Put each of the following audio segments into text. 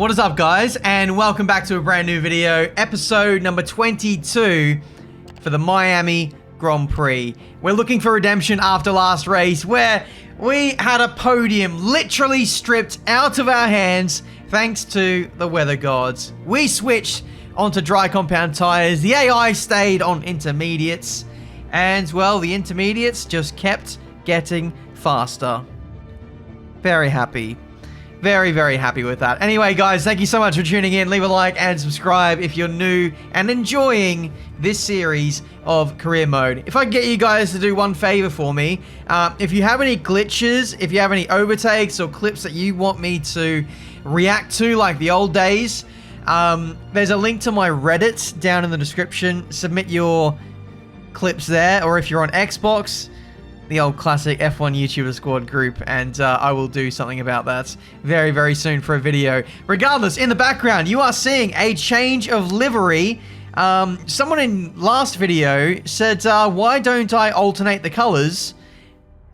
What is up, guys, and welcome back to a brand new video, episode number 22 for the Miami Grand Prix. We're looking for redemption after last race, where we had a podium literally stripped out of our hands thanks to the weather gods. We switched onto dry compound tires, the AI stayed on intermediates, and, well, the intermediates just kept getting faster. Very happy. Very, very happy with that. Anyway, guys, thank you so much for tuning in. Leave a like and subscribe if you're new and enjoying this series of career mode. If I can get you guys to do one favor for me, if you have any glitches, if you have any overtakes or clips that you want me to react to like the old days, there's a link to my Reddit down in the description. Submit your clips there, or if you're on Xbox, the old classic F1 YouTuber squad group, and I will do something about that very, very soon for a video. Regardless, in the background, you are seeing a change of livery. Someone in last video said, why don't I alternate the colors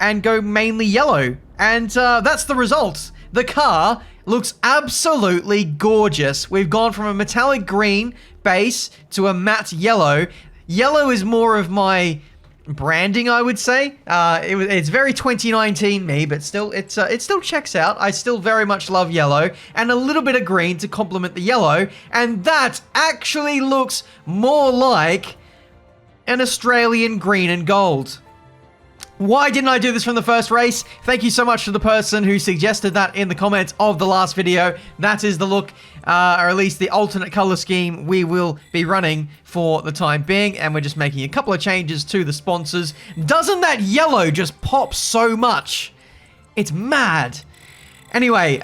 and go mainly yellow? And that's the result. The car looks absolutely gorgeous. We've gone from a metallic green base to a matte yellow. Yellow is more of my branding, I would say. It's very 2019 me, but still, it still checks out. I still very much love yellow, and a little bit of green to complement the yellow, and that actually looks more like an Australian green and gold. Why didn't I do this from the first race? Thank you so much to the person who suggested that in the comments of the last video. That is the look, or at least the alternate color scheme we will be running for the time being, and we're just making a couple of changes to the sponsors. Doesn't that yellow just pop so much? It's mad. Anyway,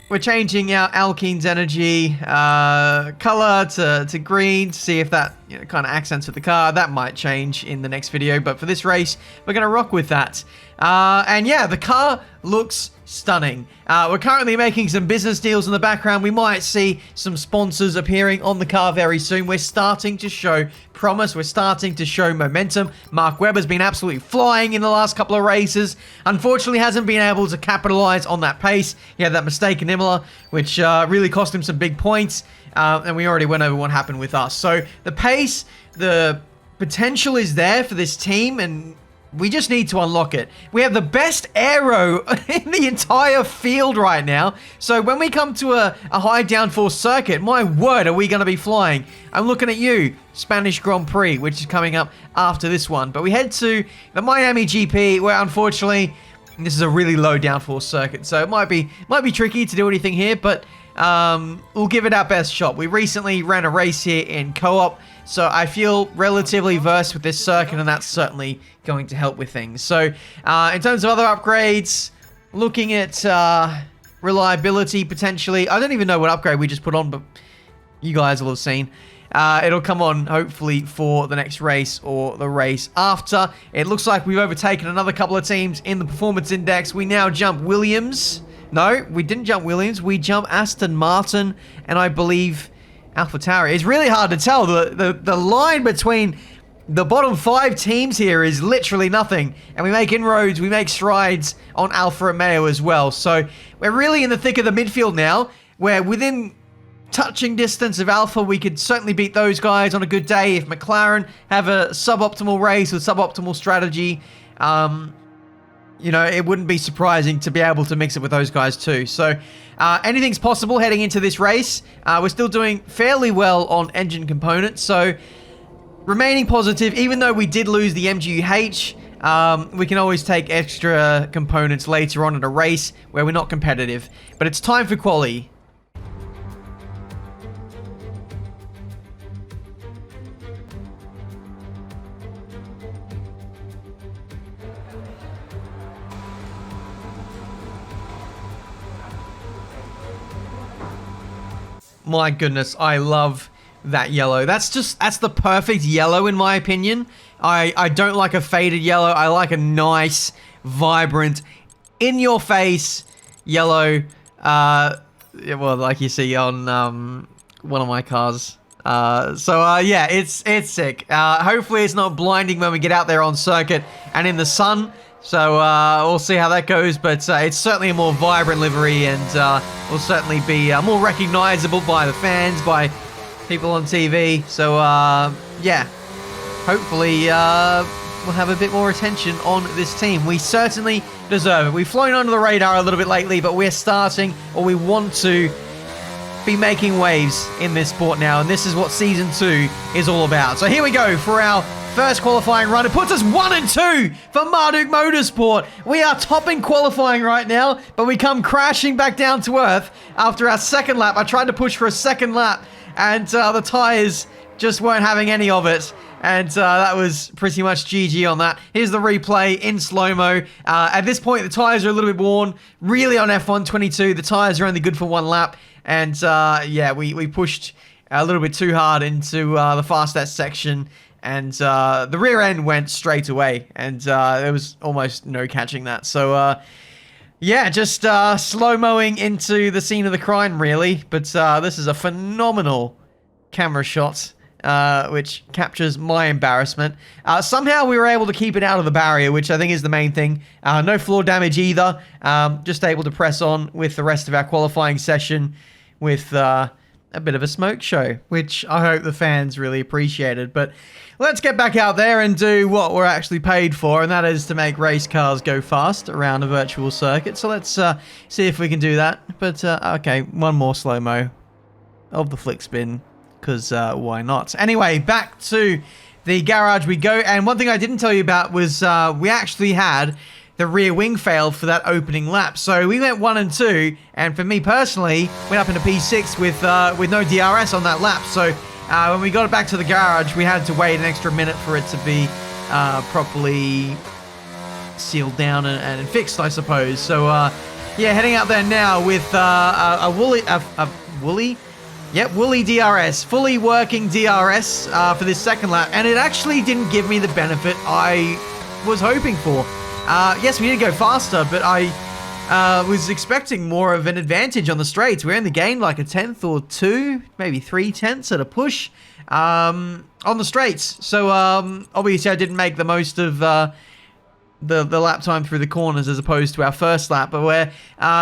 we're changing our Alkene's energy color to green to see if that kind of accents with the car. That might change in the next video, but for this race, we're going to rock with that. And yeah, the car looks stunning. We're currently making some business deals in the background. We might see some sponsors appearing on the car very soon. We're starting to show promise. We're starting to show momentum. Mark Webber's been absolutely flying in the last couple of races. Unfortunately, hasn't been able to capitalize on that pace. He had that mistake in Imola, which really cost him some big points. And we already went over what happened with us. So the pace, the potential is there for this team, and we just need to unlock it. We have the best aero in the entire field right now. So when we come to a high downforce circuit, my word, are we going to be flying? I'm looking at you, Spanish Grand Prix, which is coming up after this one. But we head to the Miami GP, where unfortunately, this is a really low downforce circuit. So it might be tricky to do anything here, but we'll give it our best shot. We recently ran a race here in co-op, so I feel relatively versed with this circuit, and that's certainly going to help with things. So in terms of other upgrades, looking at reliability potentially. I don't even know what upgrade we just put on, but you guys will have seen. It'll come on hopefully for the next race or the race after. It looks like we've overtaken another couple of teams in the performance index. We now jump Williams. No, we didn't jump Williams. We jump Aston Martin, and I believe AlphaTauri. It's really hard to tell. The line between the bottom 5 teams here is literally nothing, and we make inroads, we make strides on Alfa Romeo as well. So we're really in the thick of the midfield now. We're within touching distance of Alpha. We could certainly beat those guys on a good day if McLaren have a suboptimal race with suboptimal strategy. You know, it wouldn't be surprising to be able to mix it with those guys too. So anything's possible heading into this race. We're still doing fairly well on engine components, so remaining positive. Even though we did lose the MGU-H, we can always take extra components later on in a race where we're not competitive. But it's time for quali. My goodness, I love that yellow. That's the perfect yellow in my opinion. I don't like a faded yellow. I like a nice, vibrant, in-your-face yellow. Well, like you see on one of my cars. Yeah, it's sick. Hopefully it's not blinding when we get out there on circuit and in the sun. So we'll see how that goes, but it's certainly a more vibrant livery and will certainly be more recognizable by the fans, by people on TV. So yeah, hopefully we'll have a bit more attention on this team. We certainly deserve it. We've flown under the radar a little bit lately, but we're starting, or we want to be making waves in this sport now, and this is what Season 2 is all about. So here we go for our first qualifying run. It puts us 1 and 2 for Marduk Motorsport. We are topping qualifying right now, but we come crashing back down to earth after our second lap. I tried to push for a second lap, and the tires just weren't having any of it. And that was pretty much GG on that. Here's the replay in slow-mo. At this point, the tires are a little bit worn. Really on F1 22, the tires are only good for 1 lap. And yeah, we pushed a little bit too hard into the fastest section. And the rear end went straight away. And there was almost no catching that. So yeah, just slow-moing into the scene of the crime, really. But this is a phenomenal camera shot, which captures my embarrassment. Somehow we were able to keep it out of the barrier, which I think is the main thing. No floor damage either. Just able to press on with the rest of our qualifying session with a bit of a smoke show, which I hope the fans really appreciated. But let's get back out there and do what we're actually paid for, and that is to make race cars go fast around a virtual circuit. So let's see if we can do that. But okay, one more slow-mo of the flick spin, because why not? Anyway, back to the garage we go. And one thing I didn't tell you about was we actually had the rear wing fail for that opening lap. So we went 1 and 2, and for me personally, went up into P6 with no DRS on that lap. So when we got it back to the garage, we had to wait an extra minute for it to be properly sealed down and fixed, I suppose. So yeah, heading out there now with a woolly DRS, fully working DRS for this second lap, and it actually didn't give me the benefit I was hoping for. Yes, we did go faster, but I was expecting more of an advantage on the straights. We only gained like a 10th or 2, maybe 3/10 at a push on the straights. So obviously I didn't make the most of the lap time through the corners as opposed to our first lap, but we're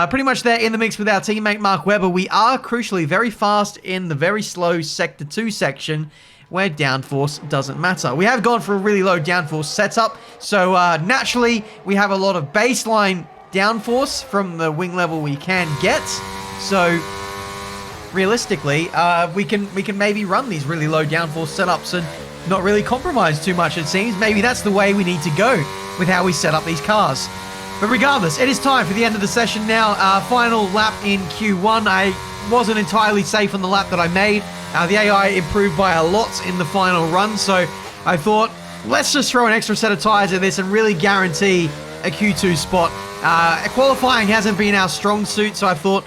pretty much there in the mix with our teammate Mark Webber. We are crucially very fast in the very slow Sector 2 section where downforce doesn't matter. We have gone for a really low downforce setup, so naturally we have a lot of baseline downforce from the wing level we can get. So realistically, we can maybe run these really low downforce setups and not really compromise too much, it seems. Maybe that's the way we need to go with how we set up these cars. But regardless, it is time for the end of the session now. Final lap in Q1. I wasn't entirely safe on the lap that I made. The AI improved by a lot in the final run, so I thought, let's just throw an extra set of tires at this and really guarantee a Q2 spot. Qualifying hasn't been our strong suit, so I thought,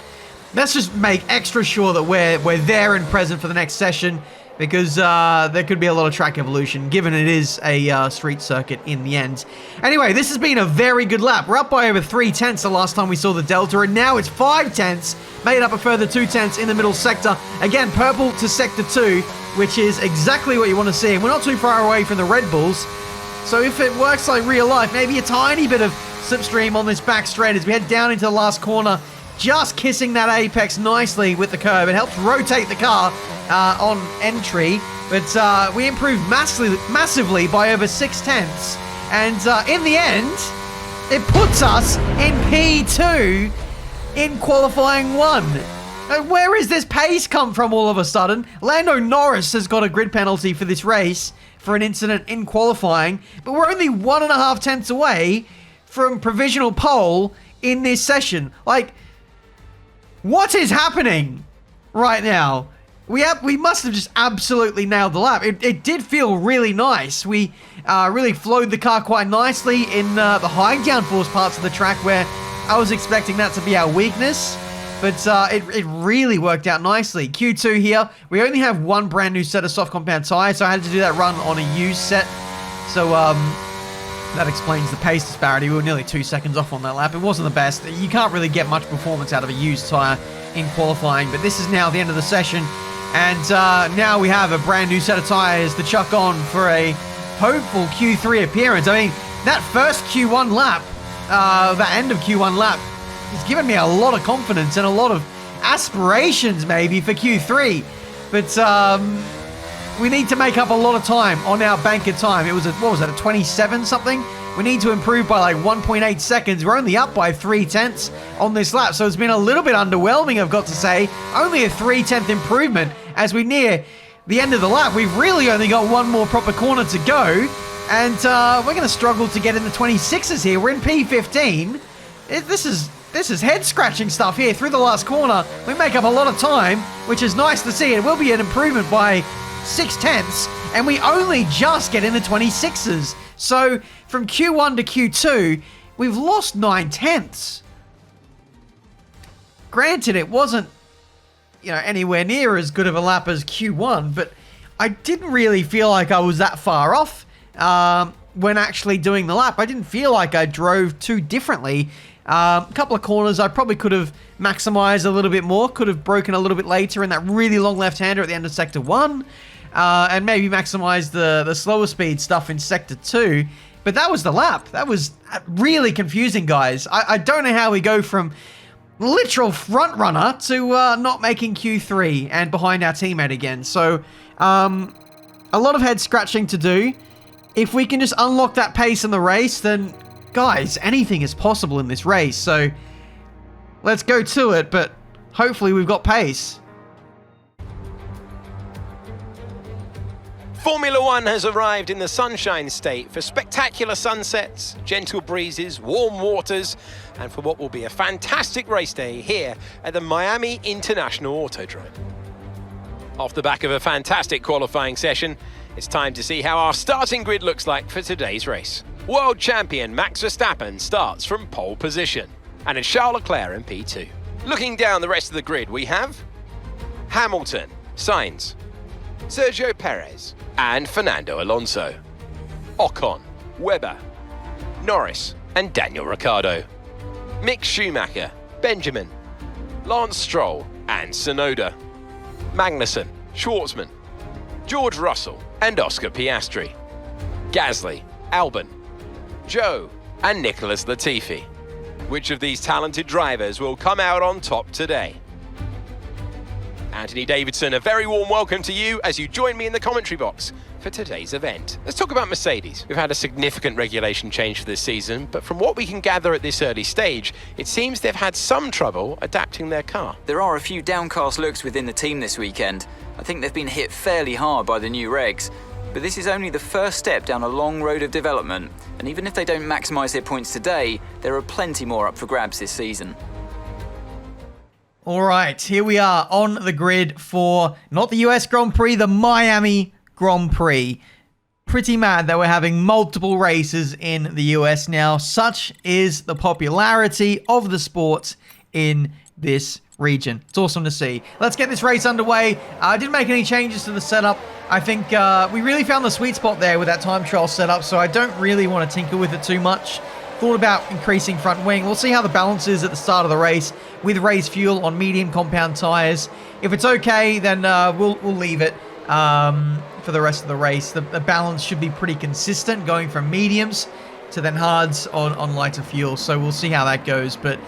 let's just make extra sure that we're there and present for the next session, because there could be a lot of track evolution, given it is a street circuit in the end. Anyway, this has been a very good lap. We're up by over 3/10 the last time we saw the Delta, and now it's 5/10, made up a further 2/10 in the middle sector. Again, purple to Sector 2, which is exactly what you want to see. And we're not too far away from the Red Bulls, so if it works like real life, maybe a tiny bit of slipstream on this back straight as we head down into the last corner, just kissing that apex nicely with the curb. It helps rotate the car on entry, but we improved massively by over 6/10, and in the end, it puts us in P2 in qualifying 1. Where is this pace come from all of a sudden? Lando Norris has got a grid penalty for this race for an incident in qualifying, but we're only 1.5 tenths away from provisional pole in this session. Like, what is happening right now? We must have just absolutely nailed the lap. It did feel really nice. We really flowed the car quite nicely in the high downforce parts of the track where I was expecting that to be our weakness. But it really worked out nicely. Q2 here, we only have one brand new set of soft compound tires, so I had to do that run on a used set. So that explains the pace disparity. We were nearly 2 seconds off on that lap. It wasn't the best. You can't really get much performance out of a used tire in qualifying, but this is now the end of the session. And now we have a brand new set of tires to chuck on for a hopeful Q3 appearance. I mean, that first Q1 lap, that end of Q1 lap, has given me a lot of confidence and a lot of aspirations maybe for Q3. But we need to make up a lot of time on our banker time. It was what was it, a 27 something? We need to improve by like 1.8 seconds. We're only up by 0.3 on this lap, so it's been a little bit underwhelming, I've got to say. Only a 0.3 improvement as we near the end of the lap. We've really only got one more proper corner to go, and we're going to struggle to get in the 26s here. We're in P15. This is head-scratching stuff here through the last corner. We make up a lot of time, which is nice to see. It will be an improvement by 0.6, and we only just get in the 26s. So from Q1 to Q2, we've lost 0.9. Granted, it wasn't, anywhere near as good of a lap as Q1, but I didn't really feel like I was that far off when actually doing the lap. I didn't feel like I drove too differently. A couple of corners I probably could have maximized a little bit more, could have broken a little bit later in that really long left-hander at the end of Sector 1, and maybe maximize the slower speed stuff in Sector 2. But that was the lap. That was really confusing, guys. I don't know how we go from literal front runner to not making Q3 and behind our teammate again. So a lot of head scratching to do. If we can just unlock that pace in the race, then guys, anything is possible in this race. So let's go to it, but hopefully we've got pace. Formula One has arrived in the Sunshine State for spectacular sunsets, gentle breezes, warm waters, and for what will be a fantastic race day here at the Miami International Autodrome. Off the back of a fantastic qualifying session, it's time to see how our starting grid looks like for today's race. World champion Max Verstappen starts from pole position, and it's Charles Leclerc in P2. Looking down the rest of the grid, we have Hamilton, Sainz, Sergio Perez, and Fernando Alonso, Ocon, Webber, Norris, and Daniel Ricciardo, Mick Schumacher, Benjamin, Lance Stroll, and Tsunoda, Magnussen, Schwartzman, George Russell, and Oscar Piastri, Gasly, Albon, Zhou, and Nicholas Latifi. Which of these talented drivers will come out on top today? Anthony Davidson, a very warm welcome to you as you join me in the commentary box for today's event. Let's talk about Mercedes. We've had a significant regulation change for this season, but from what we can gather at this early stage, it seems they've had some trouble adapting their car. There are a few downcast looks within the team this weekend. I think they've been hit fairly hard by the new regs, but this is only the first step down a long road of development, and even if they don't maximise their points today, there are plenty more up for grabs this season. All right, here we are on the grid for not the US Grand Prix, the Miami Grand Prix. Pretty mad that we're having multiple races in the US now. Such is the popularity of the sport in this region. It's awesome to see. Let's get this race underway. I didn't make any changes to the setup. I think we really found the sweet spot there with that time trial setup, so I don't really want to tinker with it too much. Thought about increasing front wing. We'll see how the balance is at the start of the race with race fuel on medium compound tires. If it's okay, then we'll leave it for the rest of the race. The balance should be pretty consistent, going from mediums to then hards on lighter fuel. So we'll see how that goes. But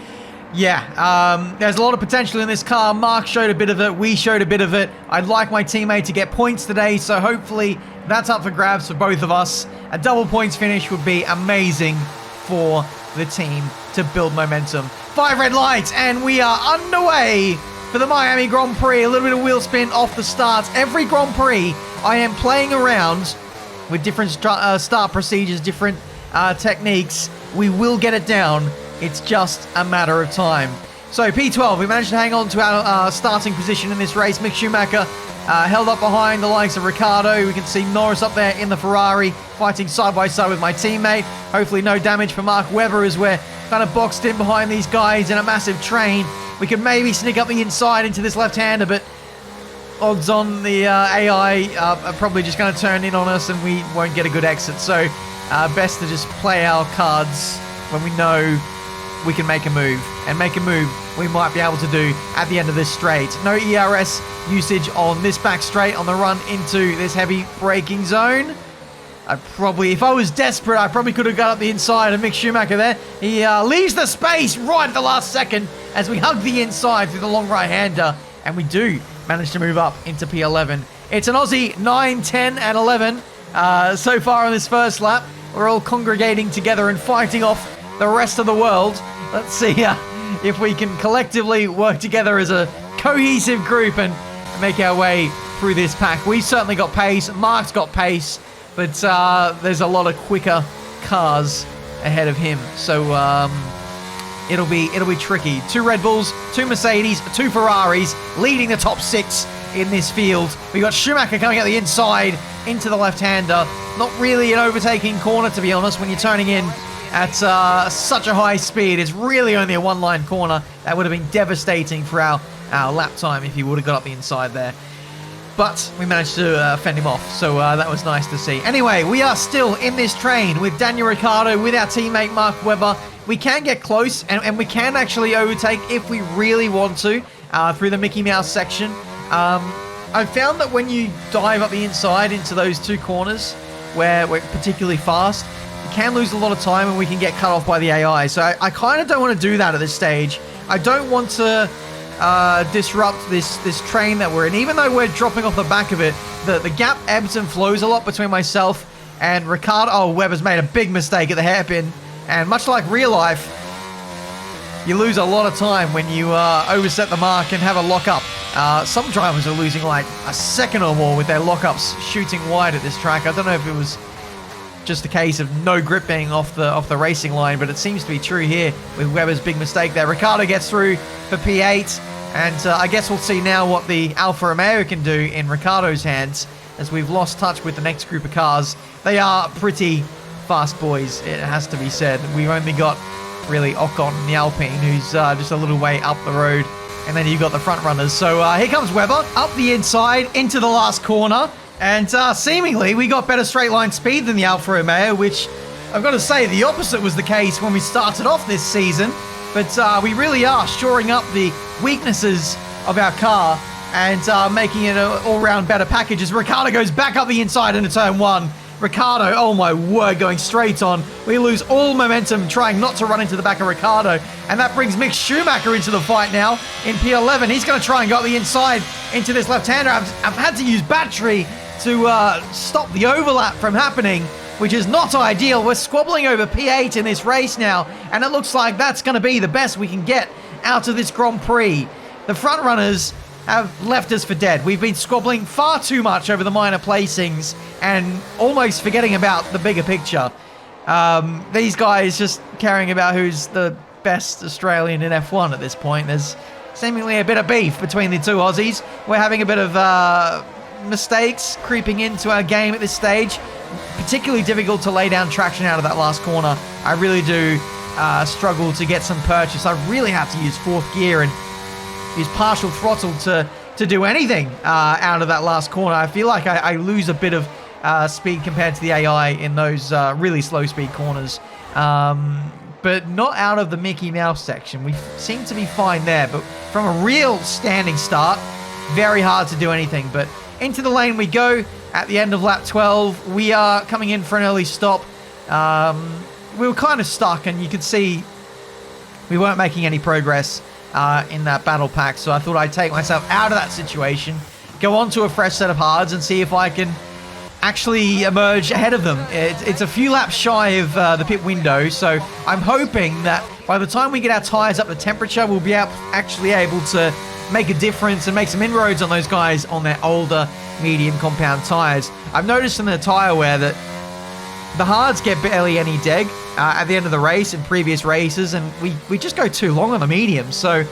yeah, there's a lot of potential in this car. Mark showed a bit of it. We showed a bit of it. I'd like my teammate to get points today, so hopefully that's up for grabs for both of us. A double points finish would be amazing for the team to build momentum. 5 red lights, and we are underway for the Miami Grand Prix. A little bit of wheel spin off the start. Every Grand Prix, I am playing around with different start procedures, different techniques. We will get it down. It's just a matter of time. So P12, we managed to hang on to our starting position in this race. Mick Schumacher held up behind the likes of Ricciardo. We can see Norris up there in the Ferrari, fighting side by side with my teammate. Hopefully no damage for Mark Webber as we're kind of boxed in behind these guys in a massive train. We could maybe sneak up the inside into this left-hander, but odds on the AI are probably just going to turn in on us and we won't get a good exit. So best to just play our cards when we know we can make a move. And make a move we might be able to do at the end of this straight. No ERS usage on this back straight on the run into this heavy braking zone. if I was desperate, I probably could have got up the inside of Mick Schumacher there. He leaves the space right at the last second as we hug the inside through the long right-hander, and we do manage to move up into P11. It's an Aussie 9, 10, and 11 so far on this first lap. We're all congregating together and fighting off the rest of the world. Let's see if we can collectively work together as a cohesive group and make our way through this pack. We've certainly got pace. Mark's got pace, but there's a lot of quicker cars ahead of him. So it'll be tricky. 2 Red Bulls, 2 Mercedes, 2 Ferraris leading the top 6 in this field. We got Schumacher coming out the inside into the left-hander. Not really an overtaking corner, to be honest, when you're turning in at such a high speed. It's really only a one-line corner. That would have been devastating for our lap time if he would have got up the inside there. But we managed to fend him off, so that was nice to see. Anyway, we are still in this train with Daniel Ricciardo, with our teammate Mark Webber. We can get close, and we can actually overtake if we really want to through the Mickey Mouse section. I've found that when you dive up the inside into those 2 corners where we're particularly fast, you can lose a lot of time and we can get cut off by the AI. So I kind of don't want to do that at this stage. I don't want to disrupt this train that we're in. Even though we're dropping off the back of it, the gap ebbs and flows a lot between myself and Ricciardo. Oh, Webber's made a big mistake at the hairpin. And much like real life, you lose a lot of time when you overset the mark and have a lock-up. Some drivers are losing like a second or more with their lock-ups shooting wide at this track. I don't know if it was just a case of no grip being off the racing line, but it seems to be true here with Webber's big mistake there. Ricciardo gets through for P8, and I guess we'll see now what the Alfa Romeo can do in Ricciardo's hands, as we've lost touch with the next group of cars. They are pretty fast boys, it has to be said. We've only got really Ocon, the Alpine, who's just a little way up the road, and then you've got the front runners. So here comes Webber up the inside into the last corner, and seemingly we got better straight line speed than the Alfa Romeo, which I've got to say the opposite was the case when we started off this season. But we really are shoring up the weaknesses of our car and making it an all-round better package as Ricciardo goes back up the inside into turn 1. Ricciardo, oh my word, going straight on. We lose all momentum trying not to run into the back of Ricciardo. And that brings Mick Schumacher into the fight now in P11. He's going to try and go up the inside into this left-hander. I've had to use battery to stop the overlap from happening, which is not ideal. We're squabbling over P8 in this race now, and it looks like that's going to be the best we can get out of this Grand Prix. The front runners have left us for dead. We've been squabbling far too much over the minor placings and almost forgetting about the bigger picture. These guys just caring about who's the best Australian in F1 at this point. There's seemingly a bit of beef between the two Aussies. We're having a bit of mistakes creeping into our game at this stage. Particularly difficult to lay down traction out of that last corner. I really do struggle to get some purchase. I really have to use 4th gear and use partial throttle to do anything out of that last corner. I feel like I lose a bit of speed compared to the AI in those really slow speed corners. But not out of the Mickey Mouse section. We seem to be fine there, but from a real standing start, very hard to do anything. But into the lane we go at the end of lap 12. We are coming in for an early stop. We were kind of stuck, and you could see we weren't making any progress in that battle pack, so I thought I'd take myself out of that situation, go on to a fresh set of hards, and see if I can actually emerge ahead of them. It's a few laps shy of the pit window, so I'm hoping that by the time we get our tyres up to temperature, we'll be actually able to make a difference and make some inroads on those guys on their older medium compound tyres. I've noticed in the tyre wear that the hards get barely any deg at the end of the race in previous races, and we just go too long on the mediums. So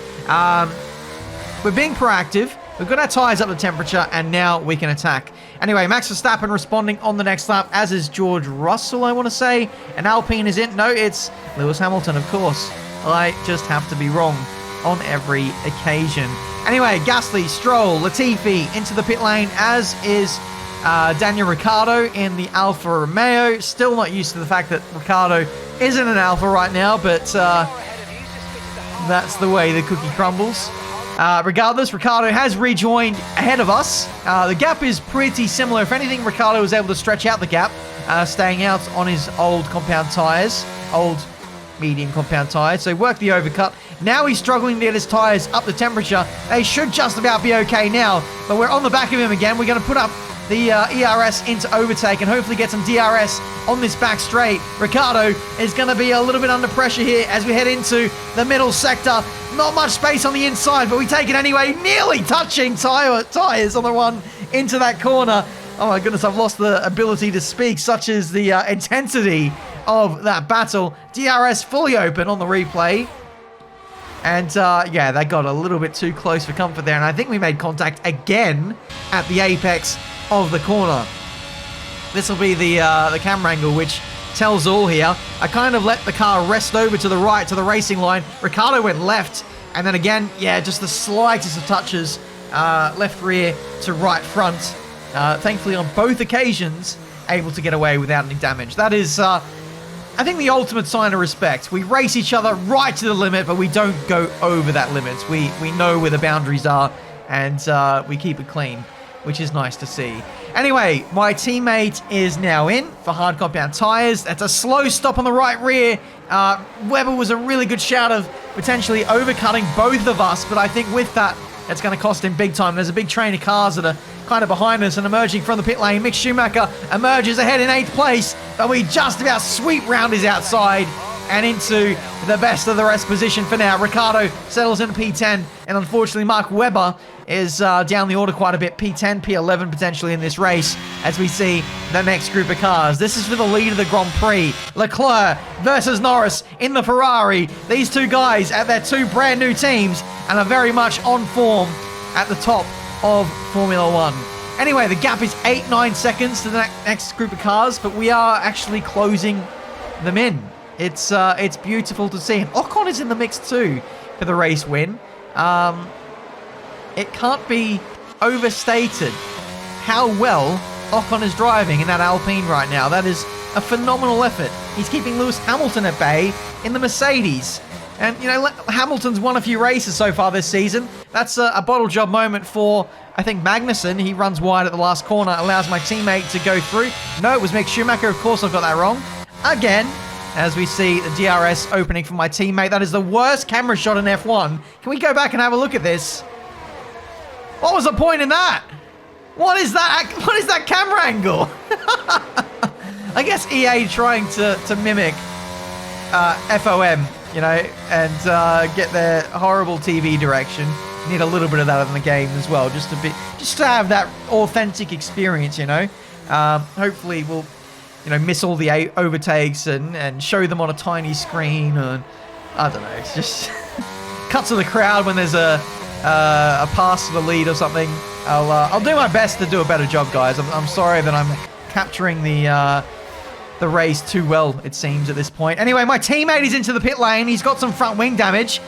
we're being proactive. We've got our tyres up to temperature, and now we can attack. Anyway, Max Verstappen responding on the next lap, as is George Russell, I want to say. And Alpine is in. No, it's Lewis Hamilton, of course. I just have to be wrong on every occasion. Anyway, Gasly, Stroll, Latifi into the pit lane, as is Daniel Ricciardo in the Alfa Romeo. Still not used to the fact that Ricciardo isn't an Alfa right now, but that's the way the cookie crumbles. Regardless, Ricciardo has rejoined ahead of us. The gap is pretty similar. If anything, Ricciardo was able to stretch out the gap staying out on his old compound tyres, old medium compound tyres. So worked the overcut. Now he's struggling to get his tyres up to temperature. They should just about be okay now, but we're on the back of him again. We're going to put up the ERS into overtake and hopefully get some DRS on this back straight. Ricciardo is going to be a little bit under pressure here as we head into the middle sector. Not much space on the inside, but we take it anyway. Nearly touching tyres on the one into that corner. Oh my goodness, I've lost the ability to speak, such as the intensity of that battle. DRS fully open on the replay. And yeah, they got a little bit too close for comfort there. And I think we made contact again at the apex of the corner. This will be the camera angle, which tells all here. I kind of let the car rest over to the right, to the racing line. Ricciardo went left. And then again, yeah, just the slightest of touches. Left rear to right front. Thankfully, on both occasions, able to get away without any damage. That is, I think, the ultimate sign of respect. We race each other right to the limit, but we don't go over that limit. We know where the boundaries are, and we keep it clean, which is nice to see. Anyway, my teammate is now in for hard compound tyres. That's a slow stop on the right rear. Webber was a really good shout of potentially overcutting both of us, but I think with that, it's going to cost him big time. There's a big train of cars that are kind of behind us and emerging from the pit lane. Mick Schumacher emerges ahead in 8th place, but we just about sweep round his outside and into the best of the rest position for now. Ricciardo settles in P10, and unfortunately Mark Webber is down the order quite a bit. P10, P11 potentially in this race as we see the next group of cars. This is for the lead of the Grand Prix. Leclerc versus Norris in the Ferrari. These two guys at their two brand new teams and are very much on form at the top of Formula One. Anyway, the gap is 8-9 seconds to the next group of cars, but we are actually closing them in. It's beautiful to see. And Ocon is in the mix too for the race win. It can't be overstated how well Ocon is driving in that Alpine right now. That is a phenomenal effort. He's keeping Lewis Hamilton at bay in the Mercedes. And, you know, Hamilton's won a few races so far this season. That's a bottle job moment for, I think, Magnussen. He runs wide at the last corner, allows my teammate to go through. No, it was Mick Schumacher. Of course, I've got that wrong. Again, as we see the DRS opening for my teammate. That is the worst camera shot in F1. Can we go back and have a look at this? What was the point in that? What is that? What is that camera angle? I guess EA trying to mimic FOM, you know, and get their horrible TV direction. Need a little bit of that in the game as well, just to have that authentic experience, you know. Hopefully we'll, you know, miss all the overtakes and show them on a tiny screen, and I don't know. It's just cut to the crowd when there's a pass to the lead or something. I'll do my best to do a better job, guys. I'm sorry that I'm capturing the race too well, it seems, at this point. Anyway, my teammate is into the pit lane. He's got some front wing damage.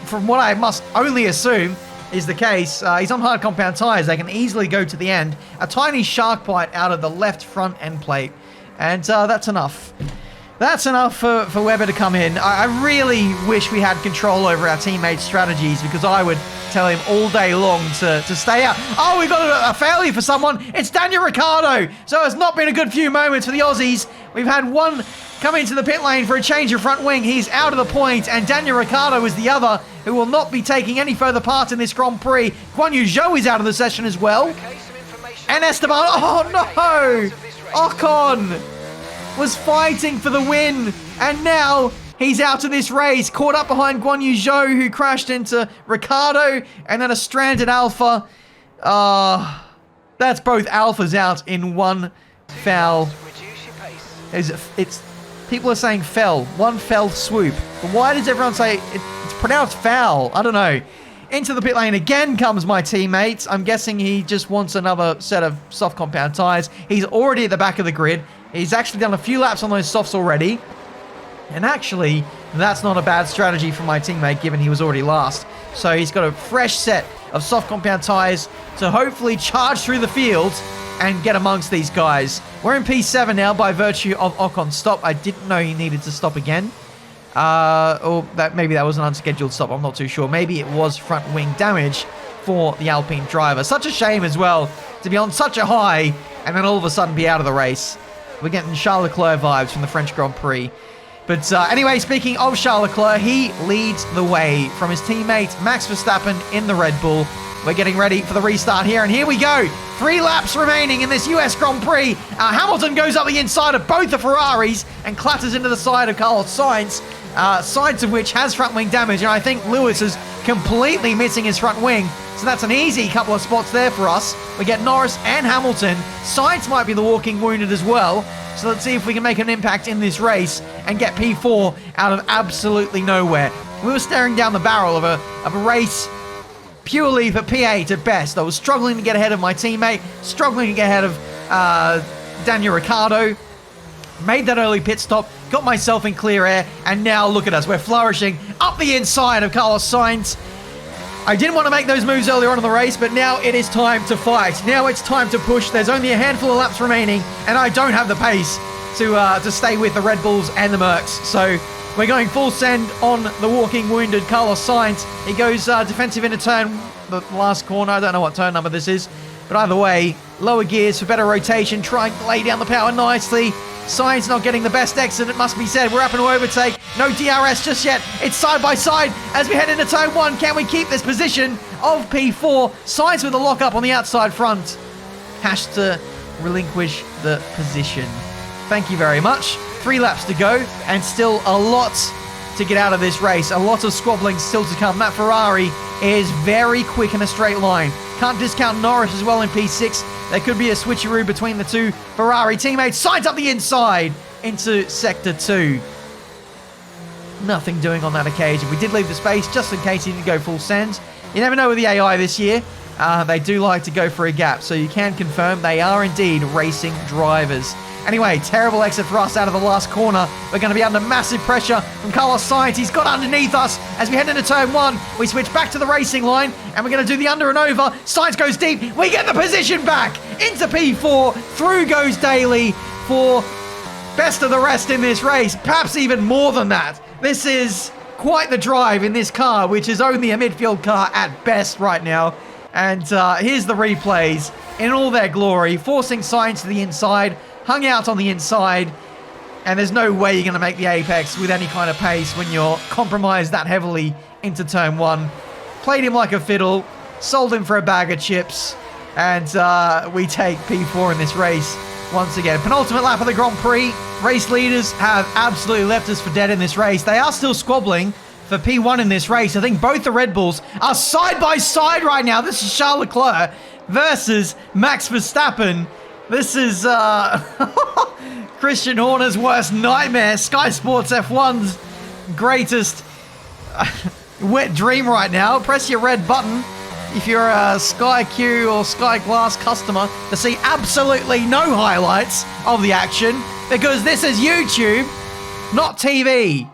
From what I must only assume is the case, he's on hard compound tyres. They can easily go to the end. A tiny shark bite out of the left front end plate. And that's enough. That's enough for Webber to come in. I really wish we had control over our teammates' strategies, because I would tell him all day long to stay out. Oh, we've got a failure for someone. It's Daniel Ricciardo. So it's not been a good few moments for the Aussies. We've had one come into the pit lane for a change of front wing. He's out of the point, and Daniel Ricciardo is the other who will not be taking any further part in this Grand Prix. Guan Yu Zhou is out of the session as well. And Esteban, oh no! Ocon was fighting for the win, and now he's out of this race, caught up behind Guan Yu Zhou, who crashed into Ricciardo, and then a stranded Alpha. That's both Alphas out in one foul. It's people are saying fell, one fell swoop. But why does everyone say it's pronounced foul? I don't know. Into the pit lane again comes my teammate. I'm guessing he just wants another set of soft compound tyres. He's already at the back of the grid. He's actually done a few laps on those softs already. And actually, that's not a bad strategy for my teammate, given he was already last. So he's got a fresh set of soft compound tyres to hopefully charge through the field and get amongst these guys. We're in P7 now by virtue of Ocon's stop. I didn't know he needed to stop again. Or maybe that was an unscheduled stop. I'm not too sure. Maybe it was front wing damage for the Alpine driver. Such a shame as well to be on such a high and then all of a sudden be out of the race. We're getting Charles Leclerc vibes from the French Grand Prix. But anyway, speaking of Charles Leclerc, he leads the way from his teammate Max Verstappen in the Red Bull. We're getting ready for the restart here, and here we go. 3 laps remaining in this US Grand Prix. Hamilton goes up the inside of both the Ferraris and clatters into the side of Carlos Sainz, sides of which has front wing damage, and I think Lewis is completely missing his front wing. So that's an easy couple of spots there for us. We get Norris and Hamilton. Sainz might be the walking wounded as well. So let's see if we can make an impact in this race and get P4 out of absolutely nowhere. We were staring down the barrel of a race purely for P8 at best. I was struggling to get ahead of my teammate, struggling to get ahead of Daniel Ricciardo. Made that early pit stop, got myself in clear air, and now look at us. We're flourishing up the inside of Carlos Sainz. I didn't want to make those moves earlier on in the race, but now it is time to fight. Now it's time to push. There's only a handful of laps remaining, and I don't have the pace to stay with the Red Bulls and the Mercs. So we're going full send on the walking wounded Carlos Sainz. He goes defensive into turn, the last corner. I don't know what turn number this is, but either way, lower gears for better rotation, trying to lay down the power nicely. Sainz not getting the best exit, it must be said. We're up into overtake. No DRS just yet. It's side by side as we head into turn 1. Can we keep this position of P4? Sainz with a lock-up on the outside front. Has to relinquish the position. Thank you very much. 3 laps to go and still a lot to get out of this race. A lot of squabbling still to come. That Ferrari is very quick in a straight line. Can't discount Norris as well in P6. There could be a switcheroo between the two Ferrari teammates. Sainz up the inside into Sector 2. Nothing doing on that occasion. We did leave the space just in case he didn't go full send. You never know with the AI this year. They do like to go for a gap, so you can confirm they are indeed racing drivers. Anyway, terrible exit for us out of the last corner. We're going to be under massive pressure from Carlos Sainz. He's got underneath us as we head into turn 1. We switch back to the racing line, and we're going to do the under and over. Sainz goes deep. We get the position back into P4. Through goes Daly for best of the rest in this race. Perhaps even more than that. This is quite the drive in this car, which is only a midfield car at best right now. And here's the replays in all their glory, forcing Sainz to the inside, hung out on the inside, and there's no way you're going to make the apex with any kind of pace when you're compromised that heavily into turn 1. Played him like a fiddle, sold him for a bag of chips, and we take P4 in this race once again. Penultimate lap of the Grand Prix. Race leaders have absolutely left us for dead in this race. They are still squabbling for P1 in this race. I think both the Red Bulls are side by side right now. This is Charles Leclerc versus Max Verstappen. This is Christian Horner's worst nightmare. Sky Sports F1's greatest wet dream right now. Press your red button if you're a Sky Q or Sky Glass customer to see absolutely no highlights of the action, because this is YouTube, not TV.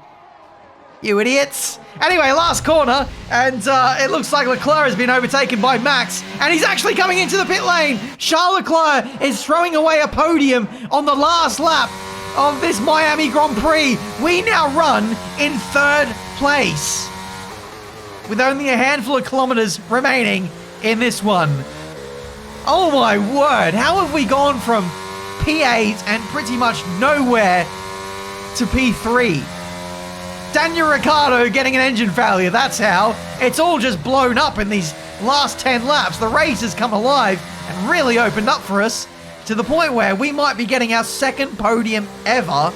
You idiots. Anyway, last corner, and it looks like Leclerc has been overtaken by Max, and he's actually coming into the pit lane. Charles Leclerc is throwing away a podium on the last lap of this Miami Grand Prix. We now run in 3rd place, with only a handful of kilometers remaining in this one. Oh my word, how have we gone from P8 and pretty much nowhere to P3? Daniel Ricciardo getting an engine failure, that's how. It's all just blown up in these last 10 laps. The race has come alive and really opened up for us to the point where we might be getting our 2nd podium ever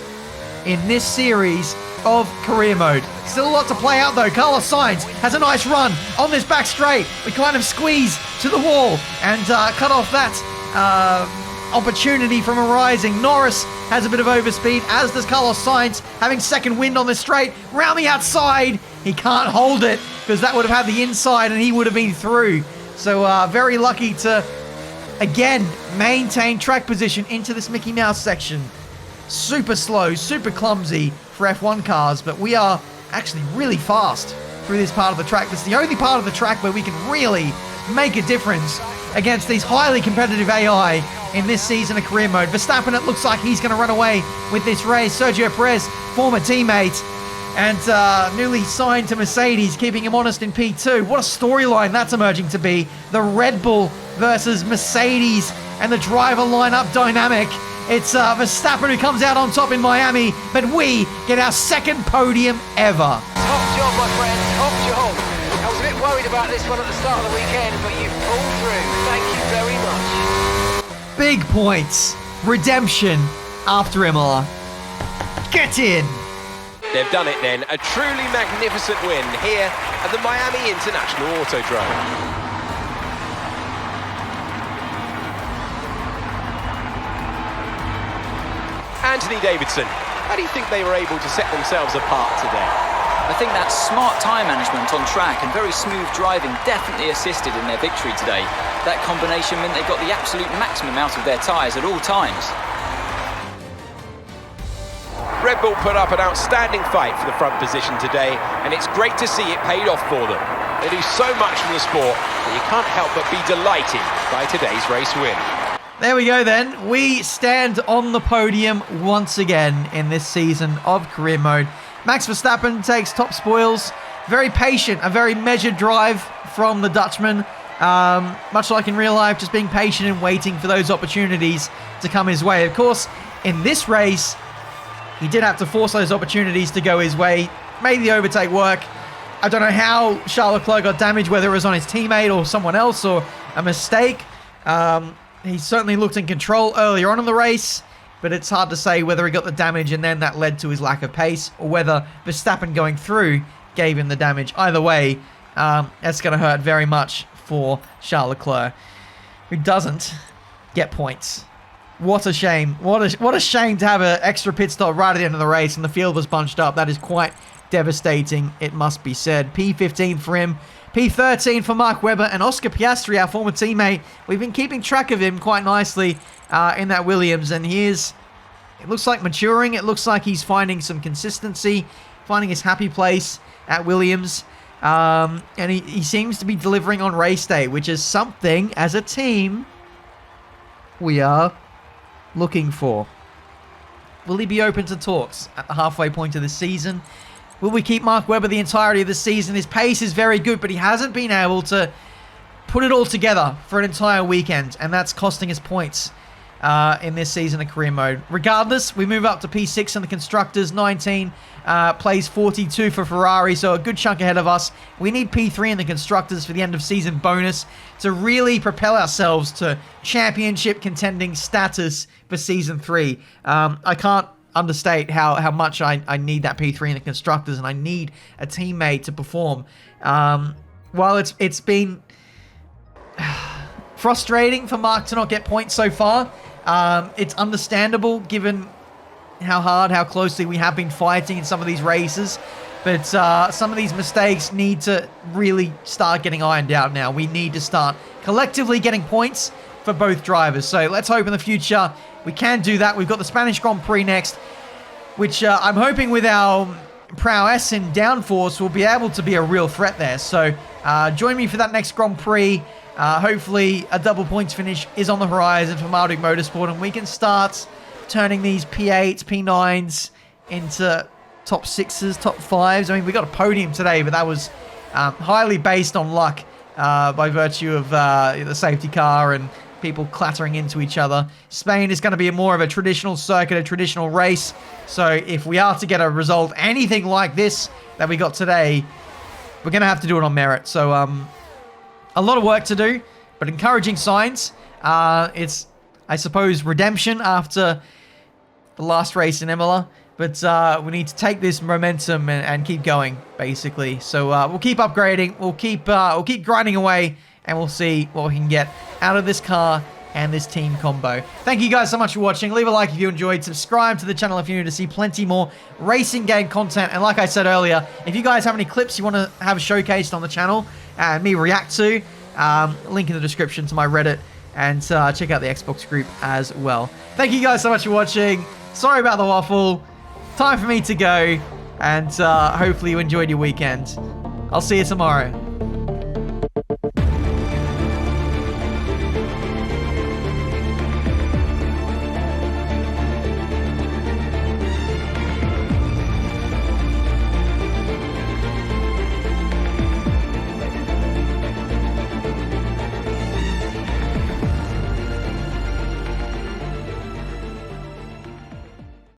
in this series of career mode. Still a lot to play out though. Carlos Sainz has a nice run on this back straight. We kind of squeeze to the wall and cut off that opportunity from arising. Norris has a bit of overspeed, as does Carlos Sainz, having second wind on the straight. Round the outside, he can't hold it because that would have had the inside and he would have been through. So very lucky to, again, maintain track position into this Mickey Mouse section. Super slow, super clumsy for F1 cars, but we are actually really fast through this part of the track. That's the only part of the track where we can really make a difference against these highly competitive AI in this season of career mode. Verstappen, it looks like he's going to run away with this race. Sergio Perez, former teammate, and newly signed to Mercedes, keeping him honest in P2. What a storyline that's emerging to be. The Red Bull versus Mercedes and the driver lineup dynamic It's Verstappen who comes out on top in Miami, but we get our second podium ever. Top job, my friend, top job. I was a bit worried about this one at the start of the weekend, but you've pulled through. Thank you very much. Big points. Redemption after Imola. Get in. They've done it then. A truly magnificent win here at the Miami International Autodrome. Anthony Davidson, how do you think they were able to set themselves apart today? I think that smart tyre management on track and very smooth driving definitely assisted in their victory today. That combination meant they got the absolute maximum out of their tyres at all times. Red Bull put up an outstanding fight for the front position today, and it's great to see it paid off for them. They do so much in the sport that you can't help but be delighted by today's race win. There we go then. We stand on the podium once again in this season of career mode. Max Verstappen takes top spoils. Very patient, a very measured drive from the Dutchman. Much like in real life, just being patient and waiting for those opportunities to come his way. Of course, in this race, he did have to force those opportunities to go his way. Made the overtake work. I don't know how Charles Leclerc got damaged, whether it was on his teammate or someone else or a mistake. He certainly looked in control earlier on in the race, but it's hard to say whether he got the damage and then that led to his lack of pace, or whether Verstappen going through gave him the damage. Either way, that's going to hurt very much for Charles Leclerc, who doesn't get points. What a shame. What a shame to have an extra pit stop right at the end of the race and the field was bunched up. That is quite devastating, it must be said. P15 for him. P13 for Mark Webber and Oscar Piastri, our former teammate. We've been keeping track of him quite nicely in that Williams, and it looks like maturing. It looks like he's finding some consistency, finding his happy place at Williams, and he seems to be delivering on race day, which is something, as a team, we are looking for. Will he be open to talks at the halfway point of the season? Will we keep Mark Webber the entirety of the season? His pace is very good, but he hasn't been able to put it all together for an entire weekend, and that's costing us points in this season of career mode. Regardless, we move up to P6 in the Constructors, 19, plays 42 for Ferrari, so a good chunk ahead of us. We need P3 in the Constructors for the end of season bonus to really propel ourselves to championship contending status for season 3. I can't understate how much I need that P3 in the Constructors, and I need a teammate to perform. While it's been frustrating for Mark to not get points so far, it's understandable given how closely we have been fighting in some of these races, but some of these mistakes need to really start getting ironed out now. We need to start collectively getting points for both drivers, so let's hope in the future we can do that. We've got the Spanish Grand Prix next, which I'm hoping with our prowess in downforce will be able to be a real threat there. So join me for that next Grand Prix. Hopefully a double points finish is on the horizon for Marduk Motorsport, and we can start turning these P8s, P9s into top 6s, top 5s. I mean, we got a podium today, but that was highly based on luck by virtue of the safety car and people clattering into each other. Spain is going to be more of a traditional circuit, a traditional race. So if we are to get a result anything like this that we got today, we're going to have to do it on merit. So a lot of work to do, but encouraging signs. It's, I suppose, redemption after the last race in Imola. But we need to take this momentum and keep going, basically. So we'll keep upgrading. We'll keep grinding away, and we'll see what we can get out of this car and this team combo. Thank you guys so much for watching. Leave a like if you enjoyed. Subscribe to the channel if you're new to see plenty more racing game content. And like I said earlier, if you guys have any clips you want to have showcased on the channel and me react to, link in the description to my Reddit, and check out the Xbox group as well. Thank you guys so much for watching. Sorry about the waffle. Time for me to go, and hopefully you enjoyed your weekend. I'll see you tomorrow.